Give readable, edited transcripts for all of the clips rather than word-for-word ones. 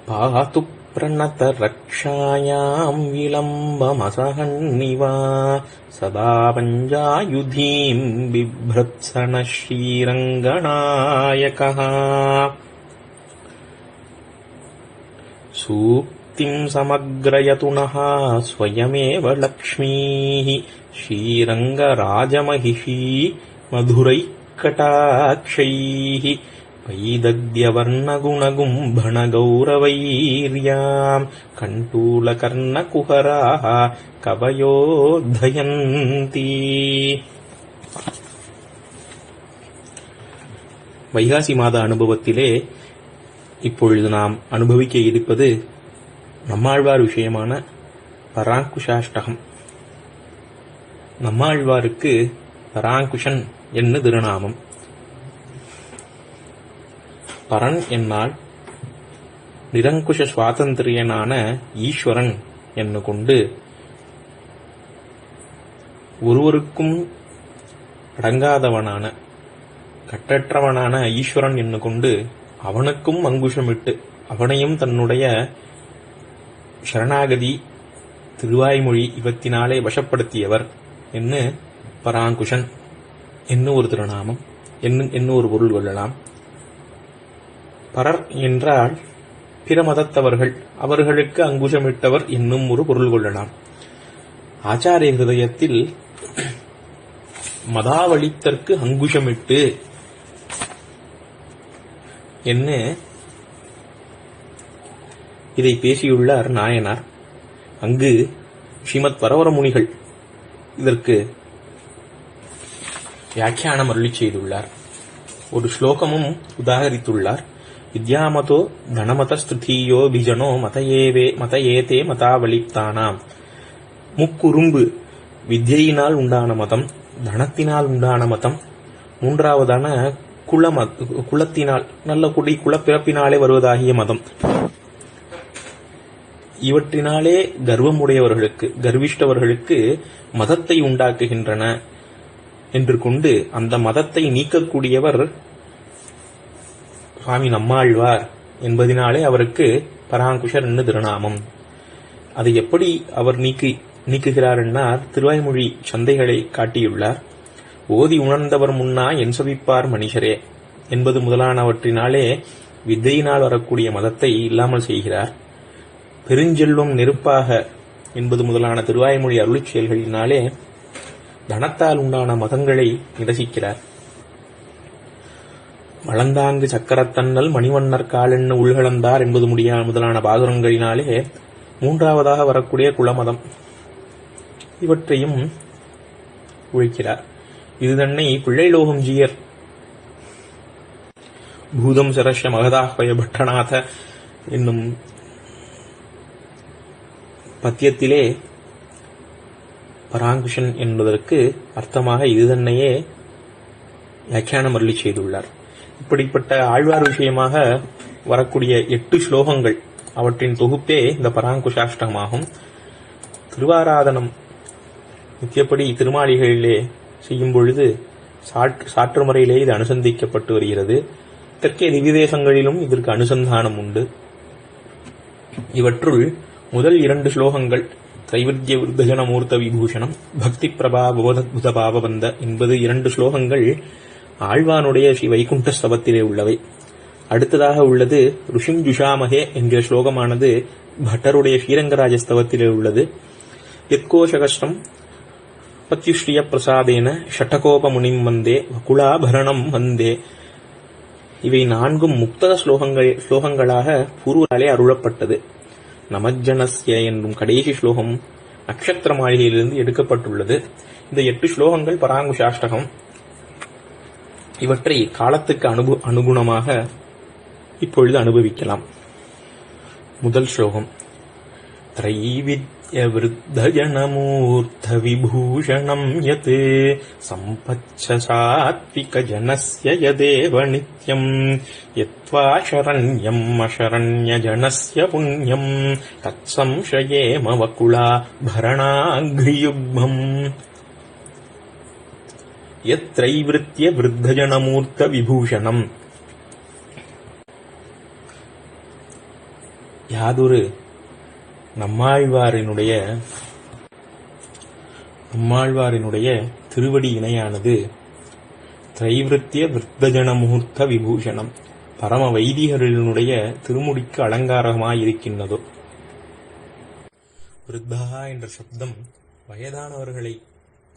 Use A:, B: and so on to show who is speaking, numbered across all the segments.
A: पातु प्रणतरक्षायां विलम्बमसहन्निवा सदा पञ्जायुधीं बिभ्रत्सनः श्रीरङ्गनायकः। सूक्तिं समग्रयतु नः स्वयमेव लक्ष्मीः श्रीरङ्गराजमहिषी मधुरैः कटाक्षैः वैदग्ध्यवर्णगुणगुम्भणगौरवैर्यां कण्टूलकर्णकुहराः कवयोद्धयन्ति। வைகாசி மாத அனுபவத்திலே இப்பொழுது நாம் அனுபவிக்க இருப்பது நம்மாழ்வார் விஷயமான பராங்குஷாஷ்டகம். நம்மாழ்வாருக்கு பராங்குஷன் என்ன திருநாமம். பரன் என்னால் நிரங்குஷ சுவாதந்திரியனான ஈஸ்வரன் என்ன கொண்டு ஒருவருக்கும் அடங்காதவனான கட்டற்றவனான ஈஸ்வரன் என்ன கொண்டு அவனுக்கும் அங்குஷமிட்டு அவனையும் தன்னுடைய சரணாகதி திருவாய்மொழி இவத்தினாலே வசப்படுத்தியவர் என்ன பராங்குஷன் என்ன ஒரு திருநாமம் என்ன ஒரு பொருள் கொள்ளலாம். பரர் என்றால் பிற மதத்தவர்கள், அவர்களுக்கு அங்குஷமிட்டவர் என்னும் ஒரு பொருள் கொள்ளலாம். ஆச்சாரிய ஹிருதயத்தில் மதாவளித்தற்கு அங்குஷமிட்டு என்ன இதை பேசியுள்ளார் நாயனார். அங்கு ஸ்ரீமத் வரவர முனிகள் இதற்கு வியாக்கியானம் அருளி செய்துள்ளார். ஒரு ஸ்லோகமும் உதாகரித்துள்ளார். வித்யாமதோ தனமதஸ்துதியோ பிஜனோ மதஏதே மதாவலிப்தானாம். முக்குறும்பு வித்யினால் உண்டான மதம், தனத்தினால் உண்டான மதம், மூன்றாவதான குலத்தினால் நல்ல குலப்பிறப்பினாலே வருவதாகிய மதம். இவற்றினாலே கர்வமுடையவர்களுக்கு கர்விஷ்டவர்களுக்கு மதத்தை உண்டாக்குகின்றன என்று கொண்டு அந்த மதத்தை நீக்கக்கூடியவர் சுவாமி நம்மாழ்வார் என்பதினாலே அவருக்கு பராங்குஷர் என்று திருநாமம். அதை எப்படி அவர் நீக்குகிறார் என்னார் திருவாய்மொழி சந்தைகளை காட்டியுள்ளார். ஓதி உணர்ந்தவர் முன்னா என் சபிப்பார் மனுஷரே என்பது முதலானவற்றினாலே வித்தையினால் வரக்கூடிய மதத்தை இல்லாமல் செய்கிறார். பெருஞ்செல்வம் நெருப்பாக என்பது முதலான திருவாய்மொழி அருளிச் செயல்களினாலே தனத்தால் உண்டான மதங்களை நிரசிக்கிறார். வளந்தாங்கு சக்கரத்தன்னல் மணிவண்ணர் காலென்ன உள்கலந்தார் என்பது முதலான பாசுரங்களினாலே மூன்றாவதாக வரக்கூடிய குலமதம் இவற்றையும் ஒழிக்கிறார். இது தன்னை பிள்ளைலோகம் ஜீயர் பூதம் சரஸ்ய மகதாஹ்வய பட்டநாத என்னும் பத்தியத்திலே பராங்குஷன் என்பதற்கு அர்த்தமாக இது தன்னையே வியாக்கியானம் அருளி செய்துள்ளார். இப்படிப்பட்ட ஆழ்வார் விஷயமாக வரக்கூடிய 8 ஸ்லோகங்கள் அவற்றின் தொகுப்பே இந்த பராங்குஷாஷ்டகமாகும். திருவாராதனம் நித்தியப்படி திருமாளிகளிலே செய்யும் பொழுது சாற்று முறையிலே இது அனுசந்திக்கப்பட்டு வருகிறது. தெற்கே திவ்யதேசங்களிலும் இதற்கு அனுசந்தானம் உண்டு. இவற்றுள் முதல் 2 ஸ்லோகங்கள் தைவர்த்திய விருத்தஜன மூர்த்த விபூஷணம் பக்தி பிரபா போதத்புத பாவபந்த என்பது 2 ஸ்லோகங்கள் ஆழ்வானுடைய ஸ்ரீ வைகுண்ட ஸ்தவத்திலே உள்ளவை. அடுத்ததாக உள்ளது ருஷிம் ஜுஷாமகே என்கிற ஸ்லோகமானது பட்டருடைய ஸ்ரீரங்கராஜ ஸ்தவத்திலே உள்ளது. யத்கோஷகஷ்டம் பத்யுஸ்ரீய பிரசாதேன ஷட்டகோப முனிம் வந்தே வகுலாபரணம் வந்தே. இவை 4 முக்தக ஸ்லோகங்களாக பூர்வராலே அருளப்பட்டது. நமஜ்ஜனஸ்ய என்னும் கடைசி ஸ்லோகம் நட்சத்திர மாளிகையிலிருந்து எடுக்கப்பட்டுள்ளது. இந்த 8 ஸ்லோகங்கள் பராங்குஷாஷ்டகம். இவற்றை காலத்துக்கு அனுகுணமாக இப்பொழுது அனுபவிக்கலாம். முதல் ஸ்லோகம் த்ரைவித்ய விருத்தஜனமூர்த்த விபூஷணம் யத் சம்பச்ச சாத்விக ஜனஸ்ய யதேவ நித்யம் யத்வா சரண்யம் அசரண்ய ஜனஸ்ய புண்ணியம் தத்சம்சயேம வகுலா பரணாக்ரியுக்மம். யத்ரைவிருத்திய விருத்தஜனமூர்த்த விபூஷணம். யாதொரு நம்மாழ்வாரினுடைய திருவடி இணையானது திரைவிருத்திய விருத்தஜன முகூர்த்த விபூஷணம் பரம வைதிகர்களுடைய திருமுடிக்கு அலங்காரமாயிருக்கின்றதோ. விருத்தா என்ற சப்தம் வயதானவர்களை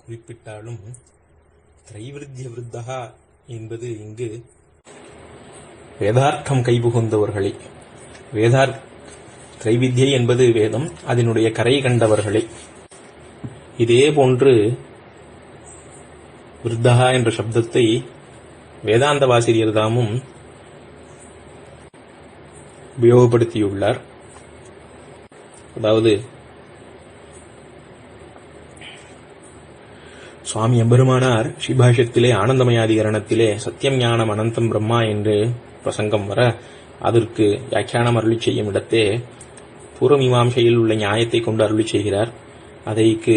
A: குறிப்பிட்டாலும் திரைவிருத்திய விருத்தகா என்பது இங்கு வேதார்த்தம் கைபுகுந்தவர்களை, திரைவித்யை என்பது வேதம், அதனுடைய கரை கண்டவர்களை. இதே போன்று விருத்தகா என்ற சப்தத்தை வேதாந்த வாசிரியர் தாமும் உபயோகப்படுத்தியுள்ளார். அதாவது சுவாமி எம்பெருமானார் ஸ்ரீபாஷ்யத்திலே ஆனந்தமயாதிகரணத்திலே சத்தியம் ஞானம் அனந்தம் பிரம்மா என்று பிரசங்கம் வர அதற்கு வியாக்கியானம் அருளி செய்யும் இடத்தே பூர்வமீமாம்சையில் உள்ள நியாயத்தை கொண்டு அருளி செய்கிறார். அதைக்கு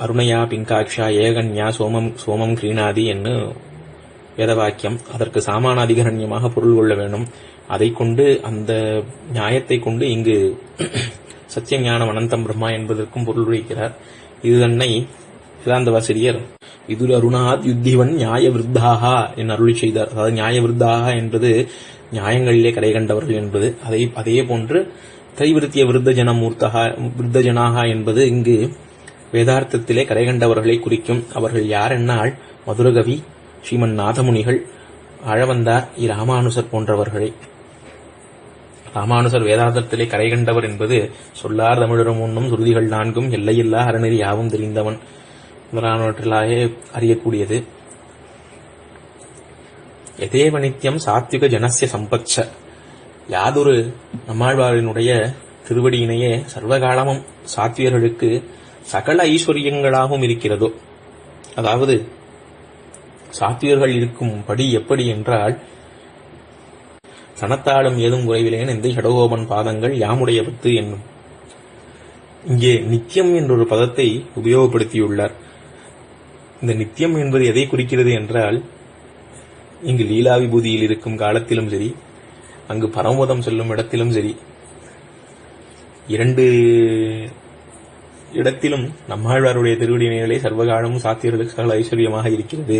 A: அருணையா பிங்காட்சா ஏகன்யா சோமம் கிரீணாதி என்று வேதவாக்கியம். அதற்கு சாமானாதிகரண்யமாக பொருள் கொள்ள வேண்டும். அதை கொண்டு அந்த நியாயத்தை கொண்டு இங்கு சத்தியம் ஞானம் அனந்தம் பிரம்மா என்பதற்கும் பொருள் உரைக்கிறார். இது தன்னை வேதாந்த வாசிரியர் இது அருணாத் யுத்திவன் நியாய விருத்தாகா என்று அருளி செய்தார். அதாவது நியாய விருத்தாகா என்பது நியாயங்களிலே கரை கண்டவர்கள் என்பது. அதே போன்று திரைவிருத்திய விருத்தஜனாகா என்பது இங்கு வேதார்த்தத்திலே கரை கண்டவர்களை குறிக்கும். அவர்கள் யார் என்னால் மதுரகவி, ஸ்ரீமன் நாதமுனிகள், ஆழவந்தார், ராமானுசர் போன்றவர்களை. ராமானுசர் வேதாந்தத்திலே கரை கண்டவர் என்பது சொல்லார் தமிழரும் உண்ணும் சுருதிகள் நான்கும் எல்லையில்லா அறநெறி யாவும் தெரிந்தவன் முதலானவற்றிலாக அறியக்கூடியது. எதேவ நித்தியம் சாத்விக ஜனசிய சம்பச்ச, யாதொரு நம்மாழ்வாரினுடைய திருவடியினையே சர்வகாலமும் சாத்வியர்களுக்கு சகல ஐஸ்வர்யங்களாகவும் இருக்கிறதோ. அதாவது சாத்வியர்கள் இருக்கும் படி எப்படி என்றால், சனத்தாலும் ஏதும் குறைவிலேன் எந்த ஷடகோபன் பாதங்கள் யாமுடைய பத்து என்னும். இங்கே நித்தியம் என்றொரு பதத்தை உபயோகப்படுத்தியுள்ளார். இந்த நித்தியம் என்பது எதை குறிக்கிறது என்றால், இங்கு லீலா விபூதியில் இருக்கும் காலத்திலும் சரி, அங்கு பரமபதம் செல்லும் இடத்திலும் சரி, இரண்டு இடத்திலும் நம்மாழ்வாருடைய திருவடியினைகளே சர்வகாலமும் சாத்தியர்களுக்கு சகல ஐஸ்வர்யமாக இருக்கிறது.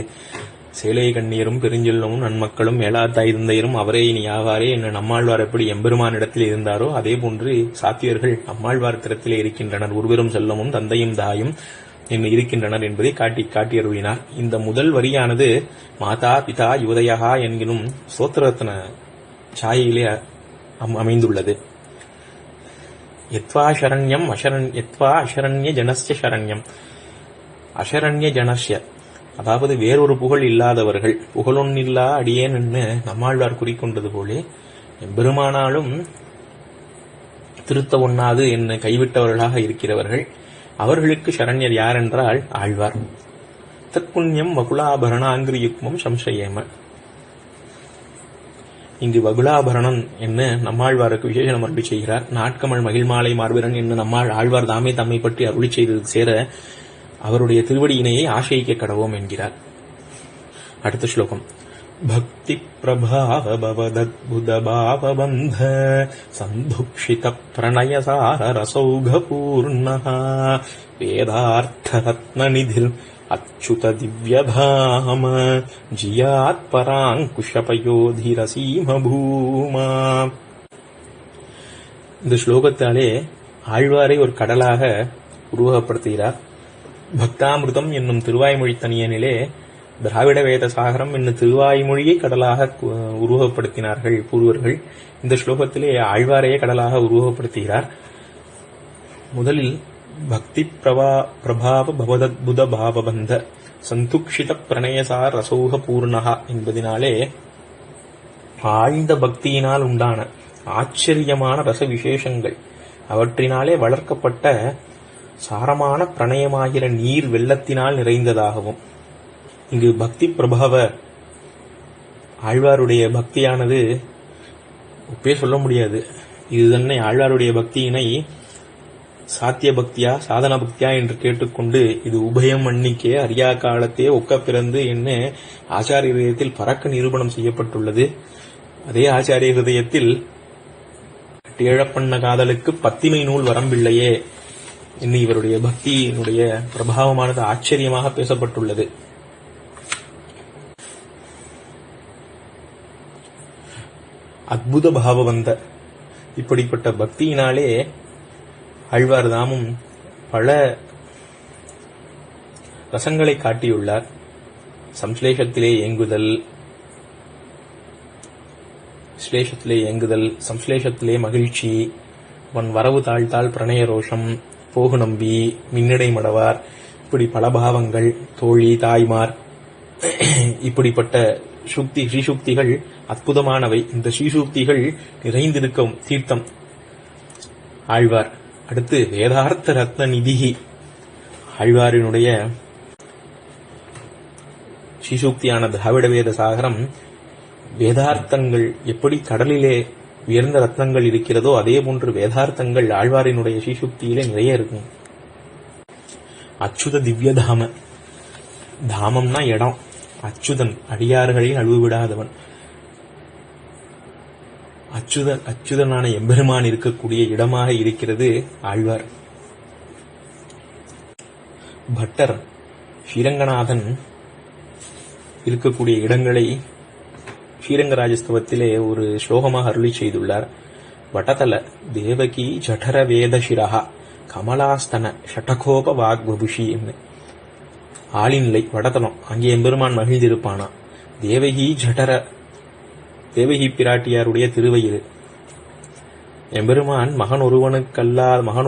A: சேலை கண்ணீரும் பெருஞ்செல்லமும் நன்மக்களும் மேலாத்தாய் தந்தையரும் அவரே இனி யாவாரே என்ன நம்மாழ்வார் எப்படி எம்பெருமான் இடத்தில் இருந்தாரோ அதே போன்று சாத்தியர்கள் நம்மாழ்வார் திறத்திலே இருக்கின்றனர். ஒருவரும் செல்லமும் தந்தையும் தாயும் என்ன இருக்கின்றனர் என்பதை காட்டி அருளினார். இந்த முதல் வரியானது மாதா பிதா யுவதயா என்கினும் ஸ்தோத்திரரத்ன சாயையிலே அமைந்துள்ளது. யத்வா சரண்யம் யத்வா அசரண்ய ஜனஸ்ய சரண்யம், அசரண்ய ஜனஸ்ய அதாவது வேறொரு புகழ் இல்லாதவர்கள், புகழொன்னில்லா அடியேன் என்று நம்மாழ்வார் குறிக்கொண்டது போலே எம்பெருமானாலும் திருத்த ஒண்ணாது என்ன கைவிட்டவர்களாக இருக்கிறவர்கள். அவர்களுக்கு சரண்யர் யார் என்றால் ஆழ்வார். தற்குண்யம் வகுலாபரணாங்கிரி யுக்மம் சம்சயேம. இங்கு வகுலாபரணன் என்ன நம்மாழ்வாருக்கு விசேஷம் அருளி செய்கிறார். நாட்கமல் மகிழ்மாலை மார்பிரன் என்ன ஆழ்வார் தாமே தம்மை பற்றி அருளி செய்தது சேர அவருடைய திருவடியினையை ஆசைக்க கடவோம் என்கிறார். அடுத்த ஸ்லோகம். பக்தி பிரபாவ பவதத்புத பாவபந்த சந்துக்ஷித பிரணயசார ரசௌக பூர்ணஹ வேதார்த்த ரத்ன நிதில் அச்சுத திவ்யதாம ஜியாத் பராங்குஷபயோதிரசீம பூமா. இந்த ஸ்லோகத்தாலே ஆழ்வாரை ஒரு கடலாக உருவகப்படுத்துகிறார். பக்தாமிருதம் என்னும் திருவாய்மொழி தனியனிலே திராவிட வேத சாகரம் என்னும் திருவாய்மொழியை கடலாக உருவகப்படுத்தினார்கள் பூர்வர்கள். இந்த ஸ்லோகத்திலே ஆழ்வாரையே கடலாக உருவகப்படுத்துகிறார். முதலில் பக்தி பிரபாவ பவதத்புத பாவபந்த சந்துக்ஷித பிரணயசார் ரசௌக பூர்ணஹா என்பதினாலே ஆழ்ந்த பக்தியினால் உண்டான ஆச்சரியமான ரச விசேஷங்கள், அவற்றினாலே வளர்க்கப்பட்ட சாரமான பிரணயமாகிற நீர் வெள்ளத்தினால் நிறைந்ததாகவும். இங்கு பக்தி பிரபாவ ஆழ்வாருடைய பக்தியானது ஒப்பே சொல்ல முடியாது. இது தன்னை ஆழ்வாருடைய பக்தியினை சாத்திய பக்தியா சாதன பக்தியா என்று கேட்டுக்கொண்டு இது உபயம் மன்னிக்கே அரியா காலத்தே ஒக்க பிறந்து என்ன ஆச்சாரிய ஹிருதயத்தில் பறக்க நிரூபணம் செய்யப்பட்டுள்ளது. அதே ஆச்சாரிய ஹிருதயத்தில் பட்டியழப்பண்ண காதலுக்கு பத்திமை நூல் வரம்பில்லையே என்று இவருடைய பக்தியினுடைய பிரபாவமானது ஆச்சரியமாக பேசப்பட்டுள்ளது. அத்புத பாவவந்த இப்படிப்பட்ட பக்தியினாலே ஆழ்வார் தாமும் பல ரசங்களை காட்டியுள்ளார். சம்ஸ்லேஷத்திலே ஏங்குதல், சம்ஸ்லேஷத்திலே மகிழ்ச்சி, அவன் வரவு தாழ்த்தால் பிரணய ரோஷம், போகு நம்பி, மின்னடை மடவார், இப்படி பல பாவங்கள், தோழி, தாய்மார், இப்படிப்பட்ட ஸ்ரீசுக்திகள் அற்புதமானவை. இந்த ஸ்ரீசுக்திகள் நிறைந்திருக்கும் தீர்த்தம் ஆழ்வார். அடுத்து வேதார்த்த ரத்ன நிதிகி ஆழ்வாரினுடைய ஸ்ரீசூக்தியான திராவிட வேத சாகரம். வேதார்த்தங்கள் எப்படி கடலிலே உயர்ந்த ரத்னங்கள் இருக்கிறதோ அதே போன்று வேதார்த்தங்கள் ஆழ்வாரினுடைய ஸ்ரீசூக்தியிலே நிறைய இருக்கும். அச்சுத திவ்ய தாம, தாமம்னா இடம், அச்சுதன் அடியார்களை அழுவு விடாதவன், அச்சுதனான எம்பெருமான் இருக்கக்கூடிய இடமாக இருக்கிறது ஆழ்வார். பட்டர் ஸ்ரீரங்கநாதன் இருக்கக்கூடிய இடங்களை ஸ்ரீரங்கராஜஸ்தவத்திலே ஒரு ஸ்லோகமாக அருளி செய்துள்ளார். வடதல தேவகி ஜடர வேதசிரஹா கமலாஸ்தன ஷடகோப வாக்வபுஷி என்று. ஆளின்லை வடதலம், அங்கே எம்பெருமான் மகிழ்ந்திருப்பானா. தேவகி பிராட்டியாருடைய திருவயிறு. எம்பெருமான் மகன்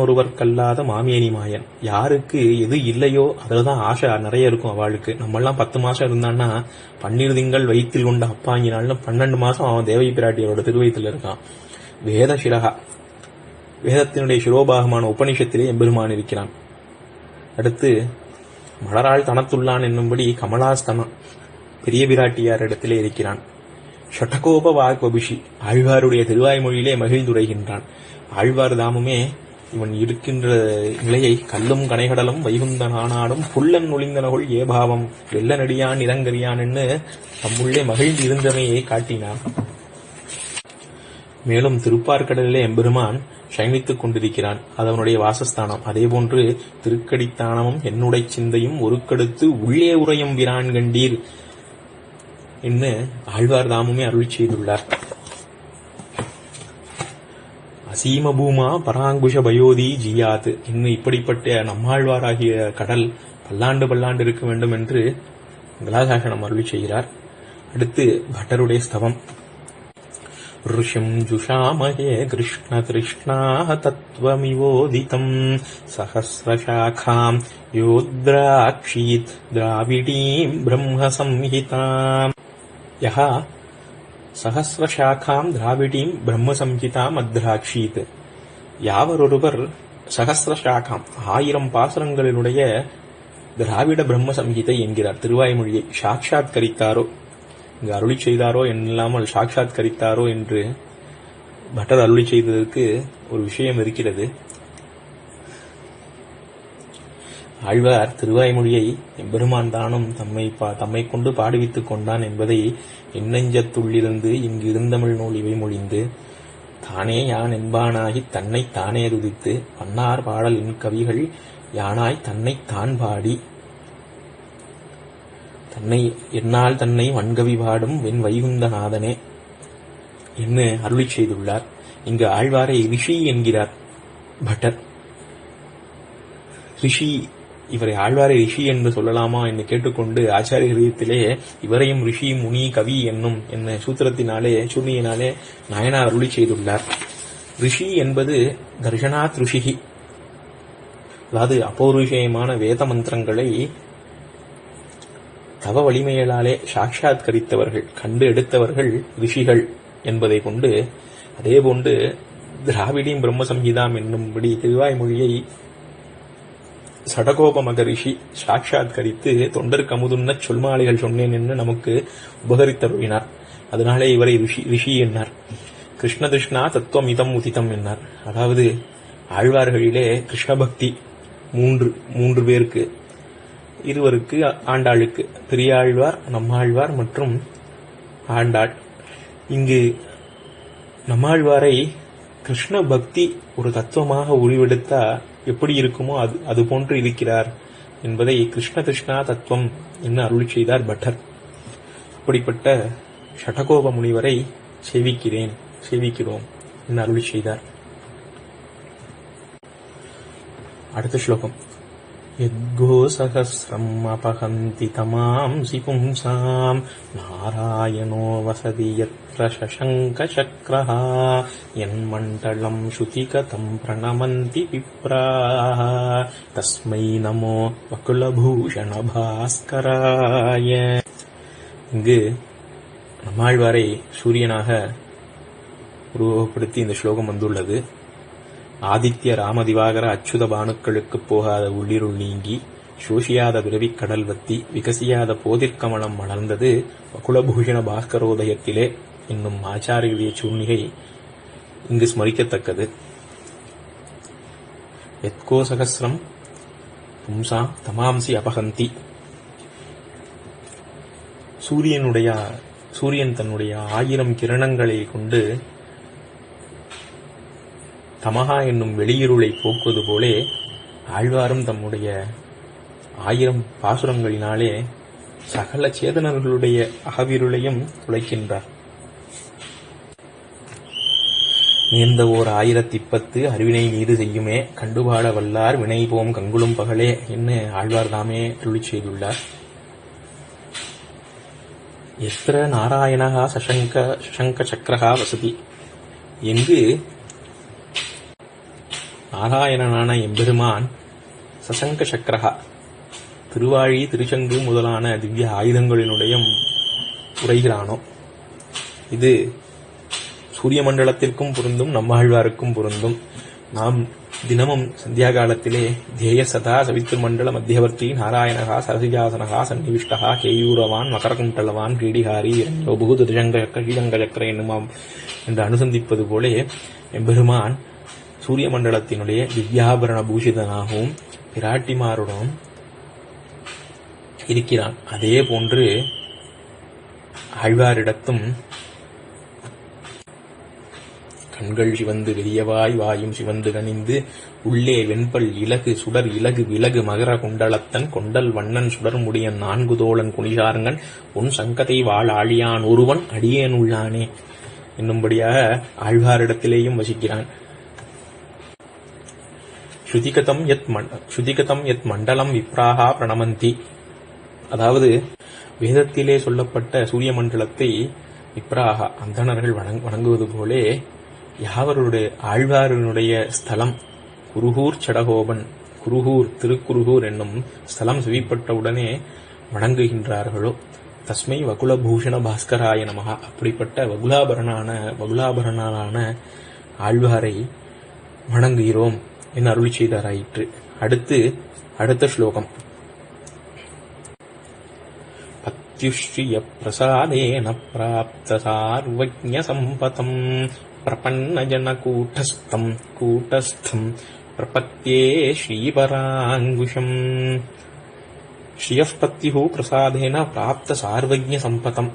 A: ஒருவர்க்கல்லாத மாமியனி மாயன். யாருக்கு எது இல்லையோ அதுலதான் ஆசை நிறைய இருக்கும் அவளுக்கு. நம்மெல்லாம் 10 மாசம் இருந்தான்னா 12 திங்கள் வயிற்றில் கொண்ட அப்பாங்கினாலும் 12 மாசம் அவன் தேவகி பிராட்டியாரோட திருவயிற்றில் இருக்கான். வேத சிரகா, வேதத்தினுடைய சிரோபாகமான உபனிஷத்திலே எம்பெருமான் இருக்கிறான். அடுத்து மலரால் தனத்துள்ளான் என்னும்படி கமலாஸ்தனம் பெரிய பிராட்டியார் இடத்திலே இருக்கிறான். ஷடகோப வாக்வபிஷி ஆழ்வாருடைய திருவாய்மொழியிலே மகிழ்ந்துரைகின்றான். ஆழ்வார் தாமுமே இவன் இருக்கின்ற நிலையை கல்லும் கனைகடலும் வைகுந்த நானாடும் புல்லன் ஒளிந்தனகொள் ஏபாவம் வெள்ள நடியான் இறங்கறியான் என்று தம்முள்ளே மகிழ்ந்து இருந்தமையை காட்டினான். மேலும் திருப்பார்கடலிலே எம்பெருமான் சயனித்துக் கொண்டிருக்கிறான். அது அவனுடைய வாசஸ்தானம். அதேபோன்று திருக்கடித்தானமும் என்னுடைய சிந்தையும் ஒருக்கடுத்து உள்ளே உரையும் பிரான் கண்டீர் என்று ஆழ்வார் தாமுமே அருள் செய்துள்ளார். அசீம பூமா பராங்குஷ பயோதி ஜியாத் இன்னும் இப்படிப்பட்ட நம்மாழ்வாராகிய கடல் பல்லாண்டு இருக்க வேண்டும் என்று கலாசாசனம் அருள் செய்கிறார். அடுத்து பட்டருடைய ஸ்தவம். ऋषिं जुषामहे कृष्ण तृष्णाः तत्त्वमिवोदितम् सहस्रशाखाम् योद्राक्षीत् द्राविडीम् ब्रह्मसंहिताम्. यः சகஸ்ரசாக்காம் திராவிடீம் பிரம்ம சம்ஹிதாம் அத்ராட்சீத். யாவரொருவர் சகஸ்ரசாக்காம் 1000 பாசுரங்களினுடைய திராவிட பிரம்ம சம்ஹிதை என்கிறார் திருவாய்மொழியை சாட்சாத்கரித்தாரோ, இங்கு அருளி செய்தாரோ இல்லாமல் சாட்சாத்கரித்தாரோ என்று பட்டர் அருளி செய்ததற்கு ஒரு விஷயம் இருக்கிறது. ஆழ்வார் திருவாய்மொழியை எம்பெருமான் தானும் தம்மை கொண்டு பாடுவித்துக் கொண்டான் என்பதை எண்ணெஞ்சத்துள்ளிருந்து இங்கு இருந்தமிழ் நூல் இவை மொழிந்து தானே யான் என்பானாகித் தன்னை தானே துதித்து பன்னார் பாடல் என் கவிகள் யானாய் தன்னை தான் பாடி தன்னை என்னால் தன்னை வன்கவி பாடும் வெண் வைகுந்தநாதனே என்று அருளி செய்துள்ளார். இங்கு ஆழ்வாரை ரிஷி என்கிறார் பட்டர். ரிஷி, இவரை ஆழ்வாரை ரிஷி என்று சொல்லலாமா என்று கேட்டுக்கொண்டு ஆச்சாரிய ஹிருதயத்திலே இவரையும் ரிஷி முனி கவி என்னும் என்ன சூத்திரத்தினாலே சூர்ணியினாலே நாயனார் அருளி செய்துள்ளார். ரிஷி என்பது தர்ஷனாத் ருஷிகி, அதாவது அப்பௌருஷயமான வேத மந்திரங்களை தவ வலிமைகளாலே சாட்சாத்கரித்தவர்கள் கண்டு எடுத்தவர்கள் ரிஷிகள் என்பதை கொண்டு, அதேபோன்று திராவிடியும் பிரம்ம சம்ஹிதாம் என்னும்படி திருவாய்மொழியை சடகோப மகரிஷி சாட்சாத்கரித்து தொண்டருக்கு அமுதுன்ன சொல்மாலைகள் சொன்னேன் என்று நமக்கு உபகரித்தருவினார். அதனாலே இவரை ரிஷி என்னார். கிருஷ்ணகிருஷ்ணா தத்துவம் இதம் உதிதம் என்னார். அதாவது ஆழ்வார்களிலே கிருஷ்ணபக்தி மூன்று பேருக்கு, இருவருக்கு ஆண்டாளுக்கு, பெரியாழ்வார், நம்மாழ்வார் மற்றும் ஆண்டாள். இங்கு நம்மாழ்வாரை கிருஷ்ண பக்தி ஒரு தத்துவமாக உருவெடுத்தா எப்படி இருக்குமோ அது போன்று இருக்கிறார் என்பதை கிருஷ்ண கிருஷ்ணா தத்துவம் என்று அருள் செய்தார் பட்டர். அப்படிப்பட்ட ஷடகோப முனிவரை சேவிக்கிறோம் என்று அருள் செய்தார். அடுத்த ஸ்லோகம். யத்கோசஹஸ்ரம் அபஹந்தி தமாம்சி பும்சாம் நாராயணோ வசதி யத்ர சசங்க சக்ரஹ யன்மண்டலம் ஸ்ருதிகதம் பிரணமந்தி விப்ராஹ தஸ்மை நமோ வகுலபூஷண பாஸ்கராய. இங்கு நம்மாழ்வாரை சூரியனாக உருவகப்படுத்தி இந்த ஸ்லோகம் வந்துள்ளது. ஆதித்ய ராமதிவாகர அச்சுத பானுக்களுக்கு போகாத உள்ளிருள் நீங்கி சோஷியாத பிறவிக் கடல் வத்தி விகசியாத போதிர்கமலம் மலர்ந்தது வகுலபூஷண பாஸ்கரோதயத்திலே என்னும் ஆச்சாரிய சூர்ணிகை இங்கு ஸ்மரிக்கத்தக்கது. யத்கோசகஸ்ரம் பும்சாம் தமாம்சி அபகந்தி. சூரியன் தன்னுடைய 1000 கிரணங்களை கொண்டு தமஹா என்னும் வெளியிருளை போக்குவது போலே ஆழ்வாரும் தம்முடைய 1000 பாசுரங்களினாலே சகல சேதனர்களுடைய அகவிருளையும் துளைக்கின்றார். நேர்ந்த ஓர் 1010 அறிவினை நீது செய்யுமே கண்டுபாட வல்லார் வினை போம் கங்குளும் பகலே என்று ஆழ்வார் தாமே அருளிச் செய்துள்ளார். எத்திர நாராயணா சசங்க சக்கரஹா வசதி. எங்கு நாராயணனான எம்பெருமான் சசங்க சக்கரஹா திருவாழி திருச்சங்கு முதலான திவ்ய ஆயுதங்களினுடைய உரைகிறானோ. இது சூரிய மண்டலத்திற்கும் பொருந்தும், நம்மாழ்வாருக்கும் பொருந்தும். நாம் தினமும் சந்தியா காலத்திலே தேய சதா சவித்ரு மண்டல மத்தியவர்த்தி நாராயணகா சரசிஜாசனகா சன்னிவிஷ்டகா கேயூரவான் மகரகுண்டலவான் கிரீடிகாரி பூத திருஷங்க சக்கர ஸ்ரீரங்க சக்கர என்னுமாம் என்று அனுசந்திப்பது போலே எம்பெருமான் சூரிய மண்டலத்தினுடைய திவ்யாபரண பூஷிதனாகவும் பிராட்டிமாருடன் இருக்கிறான். அதே போன்று ஆழ்வாரிடத்தும் கண்கள் சிவந்து வெளியவாய் வாயும் சிவந்து கனிந்து உள்ளே வெண்பல் இலகு சுடர் இலகு விலகு மகர குண்டலத்தன் கொண்டல் வண்ணன் சுடர் முடியன் 4 தோழன் குனிசார்கன் உன் சங்கத்தை வாழ் ஆழியான் ஒருவன் அடியேன் உள்ளானே என்னும்படியாக ஆழ்வாரிடத்திலேயும் வசிக்கிறான். ஸ்ருதிகதம் யத் மண்டலம் விப்ராஹா பிரணமந்தி. அதாவது வேதத்திலே சொல்லப்பட்ட சூரிய மண்டலத்தை விப்ராஹா அந்தணர்கள் வணங்குவது போலே யாவருடைய ஆழ்வாரினுடைய ஸ்தலம் குருகூர் சடகோபன் குருகூர் திருக்குருகூர் என்னும் ஸ்தலம் செவிப்பட்டவுடனே வணங்குகின்றார்களோ தஸ்மை வகுலபூஷண பாஸ்கராய நமஹ. அப்படிப்பட்ட வகுலாபரணான ஆழ்வாரை வணங்குகிறோம் என்று அருளி செய்தாராயிற்று. அடுத்த ஸ்லோகம். பத்யுஸ்ரீய பிரசாதேன பிராப்த சார்வஜ்ஞ சம்பதம் பிரபன்னஜன கூட்டஸ்தம் பிரபத்யே ஸ்ரீபராங்குஷம். ஸ்ரீயப்பத்யு பிரசாதேன பிராப்த சார்வஜ்ஞ சம்பதம்.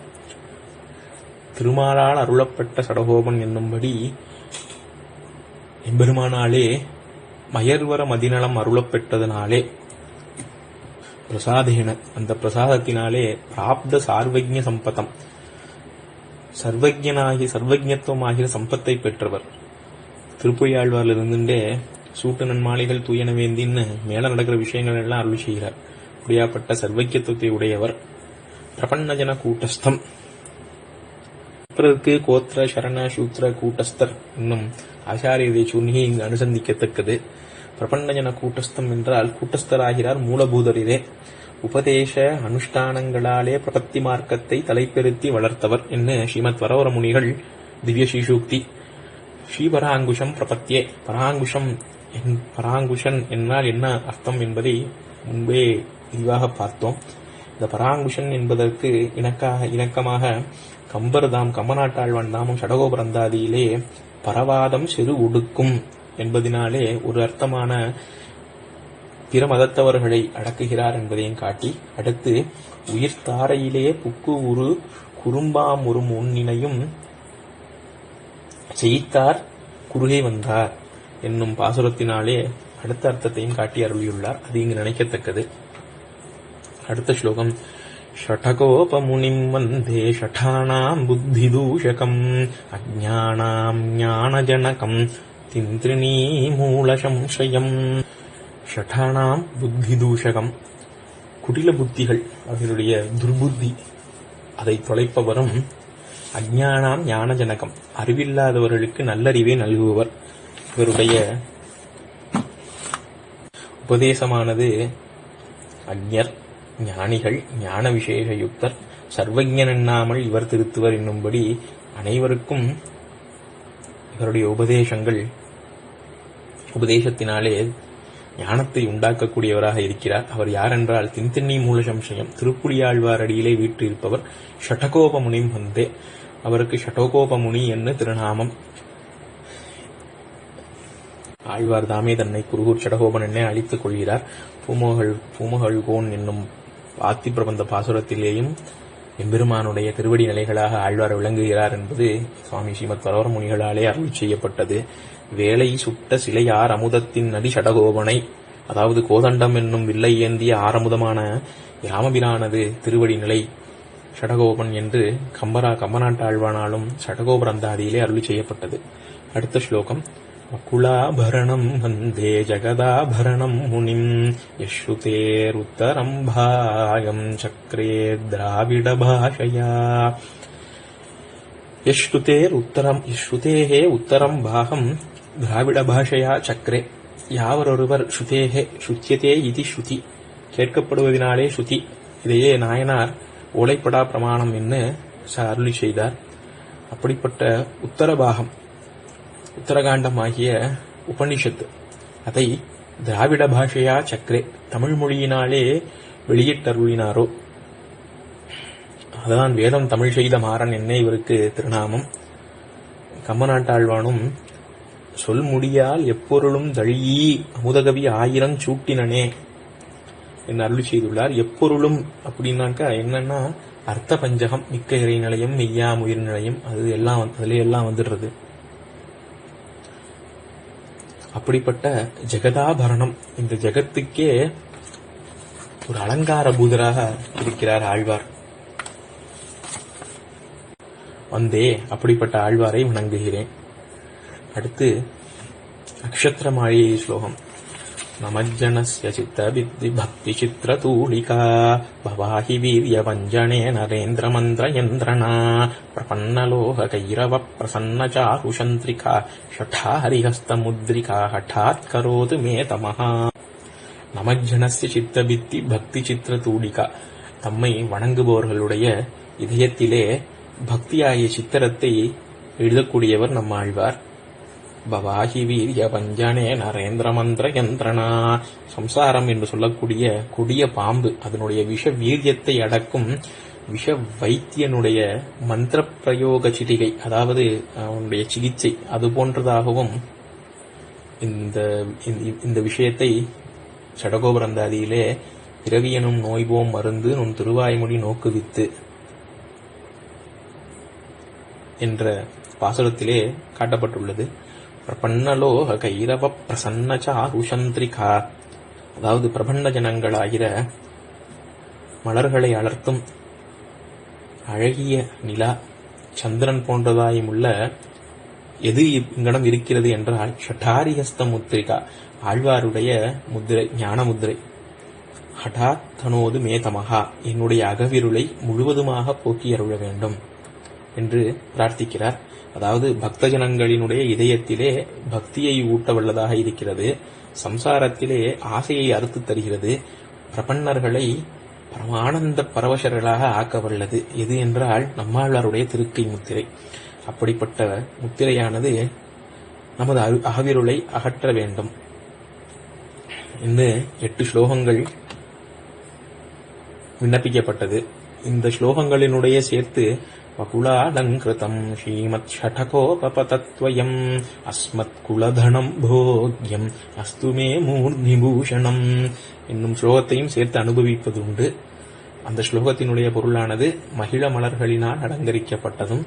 A: திருமாலால் அருளப்பட்ட சடகோபன் என்னும்படி எம்பெருமானாலே மயர்வர மதிநலம் அருளப்பெற்றதனாலே பிரசாதேன அந்த பிரசாதத்தினாலே பிராப்த சார்வஜ்ஞ சம்பதம் சர்வஜத்துவமாகிற சம்பத்தை பெற்றவர். திருப்புயாழ்வார்ல இருந்துட்டே சூட்டு நன்மாளிகள் தூயன வேந்தின்னு மேல நடக்கிற விஷயங்கள் எல்லாம் அருள் செய்கிறார். அப்படியாப்பட்ட சர்வஜத்துவத்தை உடையவர். பிரபன்னஜன கூட்டஸ்தம். பிறருக்கு கோத்திர சரண சூத்திர கூட்டஸ்தர் என்னும் ஆச்சாரிய சூர்ணிகை இங்கு அனுசந்திக்கத்தக்கது. பிரபன்னஜன கூட்டஸ்தம் என்றால் கூட்டஸ்தராகிறார் மூலபூதரிலே. உபதேச அனுஷ்டானங்களாலே பிரபத்தி மார்க்கத்தை தலைப்பெருத்தி வளர்த்தவர் என்று ஸ்ரீமத் வரவர முனிகள் திவ்ய ஸ்ரீசூக்தி. ஸ்ரீபராங்குஷம் பிரபத்தியே. பராங்குஷன் என்றால் என்ன அர்த்தம் என்பதை முன்பே விரிவாக பார்த்தோம். இந்த பராங்குஷன் என்பதற்கு இணக்கமாக கம்பநாட்டாழ்வான் தாமும் சடகோபரந்தாதியிலே பரவாதம் செரு ஒடுக்கும் என்பதினாலே ஒரு அர்த்தமான பிற மதத்தவர்களை அடக்குகிறார் என்பதையும் காட்டி, அடுத்து உயிர்த்தாரையிலே புக்கு உரு குறும்பாம் ஒரு முன்னினையும் செய்தார் குறுகே வந்தார் என்னும் பாசுரத்தினாலே அடுத்த அர்த்தத்தையும் காட்டி அருளியுள்ளார். அது இங்கு நினைக்கத்தக்கது. அடுத்த ஸ்லோகம். ஷடகோபமுனிம் வந்தே ஷடானாம் புத்திதூஷகம் அஜ்ஞானாம் ஞானஜனகம் திந்திரிணீ மூலசம்சயம். ஷடானாம் புத்திதூஷகம், குடில புத்திகள், அவர்களுடைய துர்புத்தி அதை தொலைப்பவரும், அஜ்ஞானாம் ஞானஜனகம், அறிவில்லாதவர்களுக்கு நல்லறிவை நல்குபவர். இவருடைய உபதேசமானது அஜ்ஞர், ஞானிகள், ஞான விசேஷயுக்தர், சர்வஜன் எண்ணாமல் இவர் திருத்துவர் என்னும்படி அனைவருக்கும் இவருடைய உபதேசத்தினாலே ஞானத்தை உண்டாக்கக்கூடியவராக இருக்கிறார். அவர் யாரென்றால் தின்தின்னி மூலசம்சயம், திருப்புலியாழ்வார் அடியிலே வீட்டு இருப்பவர் ஷடகோபமுனி வந்தே. அவருக்கு ஷடகோபமுனி என்று திருநாமம். ஆழ்வார் தாமே தன்னை குருகூர் ஷடகோபன் என்னை அழித்துக் கொள்கிறார். பூமகழ்கோன் என்னும் ஆத்தி பிரபந்த பாசுரத்திலேயும் எம்பெருமானுடைய திருவடி நிலைகளாக ஆழ்வார் விளங்குகிறார் என்பது சுவாமி ஸ்ரீமத் வரவர முனிகளாலே அருள் செய்யப்பட்டது. வேலை சுட்ட சிலையார் அமுதத்தின் நடி ஷடகோபனை, அதாவது கோதண்டம் என்னும் வில்லை ஏந்திய ஆரமுதமான ராமபிரானது திருவடி நிலை ஷடகோபன் என்று கம்பநாட்டாழ்வானாலும் ஷடகோபரந்தாதியிலே அருள் செய்யப்பட்டது. அடுத்த ஸ்லோகம். வகுலாபரணம் வந்தே ஜகதாபரணம் முனிம் யஸ்ருதேருத்தரம் பாகம் சக்ரே திராவிட பாஷயா. யஸ்ருதேஹே உத்தரம் பாகம் திராவிட பாஷயா சக்ரே. யாவரொருவர் ஸ்ருதேஹே ஸ்ருத்யதே இதி ஸ்ருதி, கேட்கப்படுவதனாலே ஸ்ருதி, இதையே நாயனார் ஓலைப்படா பிரமாணம் என்று அருளி செய்தார். அப்படிப்பட்ட உத்தரபாகம், உத்தரகாண்டம் ஆகிய உபனிஷத்து, அதை திராவிட பாஷையா சக்ரே, தமிழ் மொழியினாலே வெளியிட்டருளினாரோ. அதுதான் வேதம் தமிழ் செய்த மாறன் என்ன இவருக்கு திருநாமம். கம்பநாட்டாழ்வானும் சொல் முடியால் எப்பொருளும் தழியீ அமுதகவி 1000 சூட்டினனே என்று அருளி செய்துள்ளார். எப்பொருளும் அப்படின்னாக்கா என்னன்னா அர்த்த பஞ்சகம், மிக்க இறை நிலையம், மெய்யாம் உயிர் நிலையம், அது எல்லாம் அதுல எல்லாம் வந்துடுறது. அப்படிப்பட்ட ஜெகதாபரணம், இந்த ஜெகத்துக்கே ஒரு அலங்கார பூதராக இருக்கிறார் ஆழ்வார். வந்தே, அப்படிப்பட்ட ஆழ்வாரை வணங்குகிறேன். அடுத்து நக்ஷத்திர மாளிகை ஸ்லோகம். நமஜ்ஜனஸ்ய சித்த வித்தி பக்தி சித்திர தூளிகா பவாஹி வீரிய வஞ்சனே நரேந்திர மந்திர யந்திரணா பிரபன்னலோக கைரவ பிரசன்ன சாருஷந்திரிகா ஷடாஹரிஹஸ்த முத்ரிகா ஹட்டாத் கரோது மே தமஹா. நமஜ்ஜனஸ்ய சித்த வித்தி பக்தி சித்திர தூளிகா, தம்மை வணங்குபவர்களுடைய இதயத்திலே பக்தியாகிய சித்திரத்தை எழுதக்கூடியவர் நம்ம ஆழ்வார். பவாஹி வீரிய பஞ்சனே நரேந்திர மந்திர யந்திரணா, சம்சாரம் என்று சொல்லக்கூடிய கொடிய பாம்பு, அதனுடைய விஷ வீரியத்தை அடக்கும் விஷ வைத்தியனுடைய மந்திர பிரயோக சிகிகை, அதாவது அவனுடைய சிகிச்சை, அது போன்றதாகவும் இந்த விஷயத்தை ஷடகோபரந்தாதியிலே பிறவியனும் நோய்போம் மருந்து நுண் திருவாய்மொழி நோக்குவித்து என்ற பாசுரத்திலே காட்டப்பட்டுள்ளது. பிரபன்னலோக கைரவ பிரசன்ன சாருஷந்திரிகா, அதாவது பிரபன்ன ஜனங்களாகிற மலர்களை அலர்த்தும் அழகிய நிலா, சந்திரன் போன்றதாயுமுள்ள எது இங்கனம் இருக்கிறது என்றால் ஷடாரிஹஸ்த முத்ரிகா, ஆழ்வாருடைய முத்திரை, ஞான முத்திரை. ஹடாத் தனோது மேதமகா, என்னுடைய அகவிருளை முழுவதுமாக போக்கி அருள வேண்டும் என்று பிரார்த்திக்கிறார். அதாவது பக்த ஜனங்களினுடைய இதயத்திலே பக்தியை ஊட்ட வல்லதாக இருக்கிறது, சம்சாரத்திலே ஆசையை அறுத்து தருகிறது, பிரபன்னர்களை பரமானந்த பரவசர்களாக ஆக்க வல்லது எது என்றால் நம்மாழ்வாருடைய திருக்கை முத்திரை. அப்படிப்பட்ட முத்திரையானது நமது அகவிருளை அகற்ற வேண்டும் என்று 8 ஸ்லோகங்கள் விண்ணப்பிக்கப்பட்டது. இந்த ஸ்லோகங்களினுடைய சேர்த்து வகுலாலங்கிருதம் ஸ்ரீமத் ஷடகோபதத்வயம் அஸ்மத் குலதனம் போக்யம் அஸ்து மே மூர்த்திபூஷணம் என்னும் ஸ்லோகத்தையும் சேர்த்து அனுபவிப்பது உண்டு. அந்த ஸ்லோகத்தினுடைய பொருளானது மகிழ மலர்களினால் அலங்கரிக்கப்பட்டதும்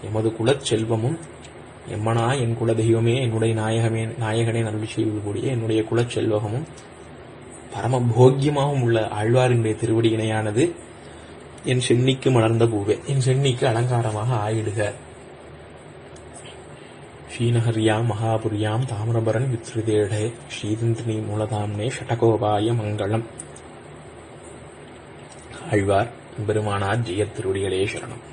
A: எமது குலச் செல்வமும் எம்மனா என் குல தெய்வமே, என்னுடைய நாயகனே நல்வி செய்யக்கூடிய என்னுடைய குலச்செல்வகமும் பரம போக்கியமாகவும் உள்ள ஆழ்வாரினுடைய திருவடி இணையானது என் சென்னிக்கு மலர்ந்த பூவே, என் சென்னிக்கு அலங்காரமாக ஆயிடுக. ஸ்ரீநகர்யாம் மகாபுரியாம் தாமிரபரன் வித்ருதேடே ஸ்ரீதந்தினி மூலதாம்னே ஷடகோபாய மங்களம். ஆழ்வார் பெருமானார் ஜெயத் திருவடிகளே சரணம்.